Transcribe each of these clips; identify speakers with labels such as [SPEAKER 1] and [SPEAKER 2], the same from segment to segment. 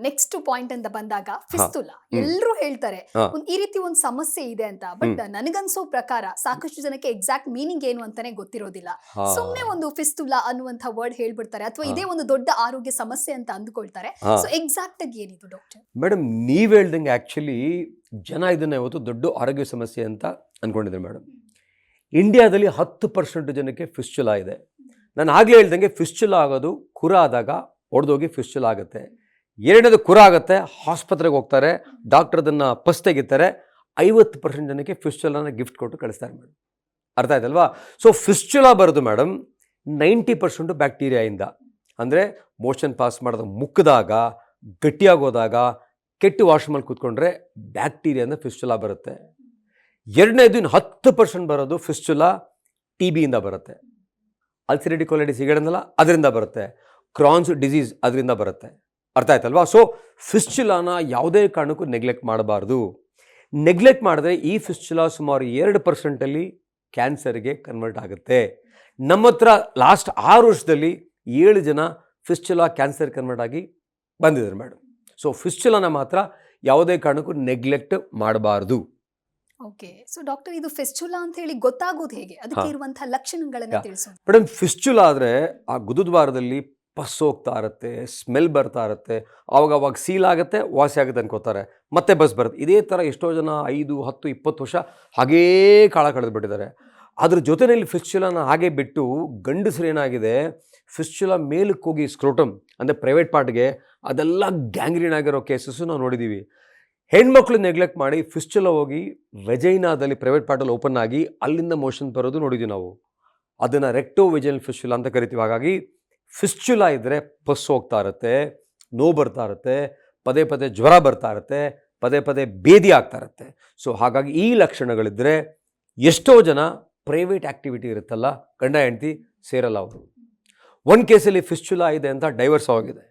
[SPEAKER 1] Next point ಅಂತ ಬಂದಾಗ
[SPEAKER 2] ಹಾ
[SPEAKER 1] ಫಿಸ್ತುಲಾ
[SPEAKER 2] ಹ್ಮ್
[SPEAKER 1] ಎಲ್ಲರೂ ಹೇಳ್ತಾರೆ
[SPEAKER 2] ಹಾ
[SPEAKER 1] ಈ ರೀತಿ ಒಂದು ಸಮಸ್ಯೆ ಇದೆ ಅಂತ.
[SPEAKER 2] ಹ್ಮ್
[SPEAKER 1] ಬಟ್ ನನಗನ್ಸೋ ಪ್ರಕಾರ ಸಾಕಷ್ಟು ಜನಕ್ಕೆ ಎಕ್ಸಾಕ್ಟ್ ಮೀನಿಂಗ್ ಏನು ಅಂತಾನೆ ಗೊತ್ತಿರೋದಿಲ್ಲ.
[SPEAKER 2] ಹಾ
[SPEAKER 1] ಸುಮ್ನೆ ಒಂದು ಫಿಸ್ತುಲಾ ಅನ್ನುವಂಥ ವರ್ಡ್ ಹೇಳ್ಬಿಡ್ತಾರೆ ಅಥವಾ
[SPEAKER 2] ಹಾ
[SPEAKER 1] ಇದೇ ಒಂದು ದೊಡ್ಡ ಆರೋಗ್ಯ ಸಮಸ್ಯೆ ಅಂತ ಅಂದುಕೊಳ್ತಾರೆ.
[SPEAKER 2] ಹಾ
[SPEAKER 1] ಸೊ ಎಕ್ಸಾಕ್ಟ್ ಆಗಿ ಏನಿದು ಡಾಕ್ಟರ್?
[SPEAKER 2] ಮೇಡಮ್, ನೀವು ಹೇಳ್ದಂಗೆ ಆ್ಯಕ್ಚುಲಿ ಜನ ಇದನ್ನು ಇವತ್ತು ದೊಡ್ಡ ಆರೋಗ್ಯ ಸಮಸ್ಯೆ ಅಂತ ಅಂದ್ಕೊಂಡಿದ್ದಾರೆ ಮೇಡಮ್. ಇಂಡಿಯಾದಲ್ಲಿ 10% ಜನಕ್ಕೆ ಫಿಸ್ಚುಲಾ ಇದೆ. ನಾನು ಆಗಲೇ ಹೇಳ್ದಂಗೆ ಫಿಸ್ಚುಲಾ ಆಗೋದು ಕುರ ಆದಾಗ ಒಡೆದೋಗಿ ಫಿಸ್ಚುಲಾ ಆಗುತ್ತೆ. ಎರಡನೇದು ಕುರ ಆಗುತ್ತೆ, ಆಸ್ಪತ್ರೆಗೆ ಹೋಗ್ತಾರೆ, ಡಾಕ್ಟರ್ ಅದನ್ನು ಪಸ್ ತೆಗಿತಾರೆ. 50% ಜನಕ್ಕೆ ಫಿಸ್ಚುಲಾನ ಗಿಫ್ಟ್ ಕೊಟ್ಟು ಕಳಿಸ್ತಾರೆ ಮೇಡಮ್. ಅರ್ಥ ಆಯ್ತಲ್ವಾ? ಸೊ ಫಿಸ್ಚುಲಾ ಬರೋದು ಮೇಡಮ್ 90% ಬ್ಯಾಕ್ಟೀರಿಯಾಯಿಂದ. ಅಂದರೆ ಮೋಷನ್ ಪಾಸ್ ಮಾಡಿದಾಗ ಮುಕ್ಕಿದಾಗ ಗಟ್ಟಿಯಾಗೋದಾಗ ಕೆಟ್ಟು ವಾಶ್ರೂಮಲ್ಲಿ ಕೂತ್ಕೊಂಡ್ರೆ ಬ್ಯಾಕ್ಟೀರಿಯಾದಿಂದ ಫಿಸ್ಚುಲಾ ಬರುತ್ತೆ. ಎರಡನೇದು ಇನ್ನು 10% ಬರೋದು ಫಿಸ್ಚುಲಾ ಟಿ ಬಿಯಿಂದ ಬರುತ್ತೆ. ಅಲ್ಸರೇಟಿವ್ ಕೊಲೈಟಿಸ್ ಹೇಳಿದ್ನಲ್ಲ, ಅದರಿಂದ ಬರುತ್ತೆ. ಕ್ರಾನ್ಸ್ ಡಿಸೀಸ್ ಅದರಿಂದ ಬರುತ್ತೆ. ಅರ್ಥ ಆಯ್ತಲ್ವಾ? ಸೊ ಫಿಸ್ಚುಲಾನ ಯಾವುದೇ ಕಾರಣಕ್ಕೂ ನೆಗ್ಲೆಕ್ಟ್ ಮಾಡಬಾರ್ದು. ನೆಗ್ಲೆಕ್ಟ್ ಮಾಡಿದ್ರೆ ಈ ಫಿಸ್ಚುಲಾ ಸುಮಾರು 2% ಕ್ಯಾನ್ಸರ್ಗೆ ಕನ್ವರ್ಟ್ ಆಗುತ್ತೆ. ನಮ್ಮ ಹತ್ರ ಲಾಸ್ಟ್ 6 ವರ್ಷದಲ್ಲಿ 7 ಜನ ಫಿಸ್ಚುಲಾ ಕ್ಯಾನ್ಸರ್ ಕನ್ವರ್ಟ್ ಆಗಿ ಬಂದಿದ್ದಾರೆ ಮೇಡಮ್. ಸೊ ಫಿಸ್ಚುಲಾನ ಮಾತ್ರ ಯಾವುದೇ ಕಾರಣಕ್ಕೂ ನೆಗ್ಲೆಕ್ಟ್ ಮಾಡಬಾರ್ದು.
[SPEAKER 1] ಓಕೆ. ಸೊ ಡಾಕ್ಟರ್, ಇದು ಫಿಸ್ಚುಲಾ ಅಂತ ಹೇಳಿ ಗೊತ್ತಾಗೋದು ಹೇಗೆ? ಅದಕ್ಕೆ ಇರುವಂತಹ ಲಕ್ಷಣಗಳನ್ನ ತಿಳಿಸೋದು.
[SPEAKER 2] ಮೇಡಮ್, ಫಿಸ್ಚುಲಾ ಆದರೆ ಆ ಗುದದ್ವಾರದಲ್ಲಿ ಪಸ್ ಹೋಗ್ತಾ ಇರುತ್ತೆ, ಸ್ಮೆಲ್ ಬರ್ತಾ ಇರುತ್ತೆ, ಅವಾಗ ಸೀಲ್ ಆಗುತ್ತೆ, ವಾಸಿ ಆಗುತ್ತೆ ಅನ್ಕೋತಾರೆ, ಮತ್ತೆ ಬಸ್ ಬರುತ್ತೆ. ಇದೇ ಥರ ಎಷ್ಟೋ ಜನ 5, 10, 20 ವರ್ಷ ಹಾಗೇ ಕಾಲ ಕಳೆದುಬಿಟ್ಟಿದ್ದಾರೆ. ಅದ್ರ ಜೊತೆಯಲ್ಲಿ ಫಿಸ್ಚುಲಾನ ಹಾಗೆ ಬಿಟ್ಟು ಗಂಡಸರು ಏನಾಗಿದೆ, ಫಿಸ್ಚುಲಾ ಮೇಲಕ್ಕೆ ಹೋಗಿ ಸ್ಕ್ರೋಟಮ್ ಅಂದರೆ ಪ್ರೈವೇಟ್ ಪಾರ್ಟ್ಗೆ ಅದೆಲ್ಲ ಗ್ಯಾಂಗ್ರೀನ್ ಆಗಿರೋ ಕೇಸಸ್ಸು ನಾವು ನೋಡಿದ್ದೀವಿ. ಹೆಣ್ಮಕ್ಳು ನೆಗ್ಲೆಕ್ಟ್ ಮಾಡಿ ಫಿಸ್ಚುಲಾ ಹೋಗಿ ವೆಜೈನಾದಲ್ಲಿ ಪ್ರೈವೇಟ್ ಪಾರ್ಟಲ್ಲಿ ಓಪನ್ ಆಗಿ ಅಲ್ಲಿಂದ ಮೋಷನ್ ಬರೋದು ನೋಡಿದ್ದೀವಿ ನಾವು. ಅದನ್ನು ರೆಕ್ಟೋ ವೆಜೈನಲ್ ಫಿಸ್ಚುಲಾ ಅಂತ ಕರಿತೀವಿ. ಹಾಗಾಗಿ ಫಿಸ್ಚುಲಾ ಇದ್ದರೆ ಪಸ್ ಹೋಗ್ತಾ ಇರುತ್ತೆ, ನೋವು ಬರ್ತಾ ಇರುತ್ತೆ, ಪದೇ ಪದೇ ಜ್ವರ ಬರ್ತಾ ಇರುತ್ತೆ, ಪದೇ ಪದೇ ಬೇದಿ ಆಗ್ತಾ ಇರುತ್ತೆ. ಸೊ ಹಾಗಾಗಿ ಈ ಲಕ್ಷಣಗಳಿದ್ದರೆ ಎಷ್ಟೋ ಜನ ಪ್ರೈವೇಟ್ ಆ್ಯಕ್ಟಿವಿಟಿ ಇರುತ್ತಲ್ಲ, ಗಂಡ ಹೆಂಡತಿ ಸೇರಲ್ಲ ಅವರು. ಒಂದು ಕೇಸಲ್ಲಿ ಫಿಸ್ಚುಲಾ ಇದೆ ಅಂತ ಡೈವರ್ಸ್ ಆಗಿದೆ.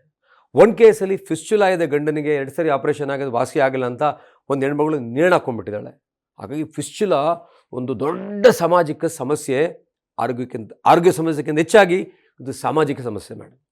[SPEAKER 2] ಒಂದು ಕೇಸಲ್ಲಿ ಫಿಸ್ಚುಲಾ ಇದೆ, ಗಂಡನಿಗೆ 2 ಸರಿ ಆಪರೇಷನ್ ಆಗೋದು ವಾಸಿ ಆಗಿಲ್ಲ ಅಂತ ಒಂದು ಹೆಣ್ಮಗಳು ನೇಣು ಹಾಕ್ಕೊಂಡ್ಬಿಟ್ಟಿದ್ದಾಳೆ. ಹಾಗಾಗಿ ಫಿಸ್ಚುಲಾ ಒಂದು ದೊಡ್ಡ ಸಾಮಾಜಿಕ ಸಮಸ್ಯೆ, ಆರೋಗ್ಯ ಸಮಸ್ಯೆಗಿಂತ ಹೆಚ್ಚಾಗಿ ಇದು ಸಾಮಾಜಿಕ ಸಮಸ್ಯೆ ಮೇಡಮ್.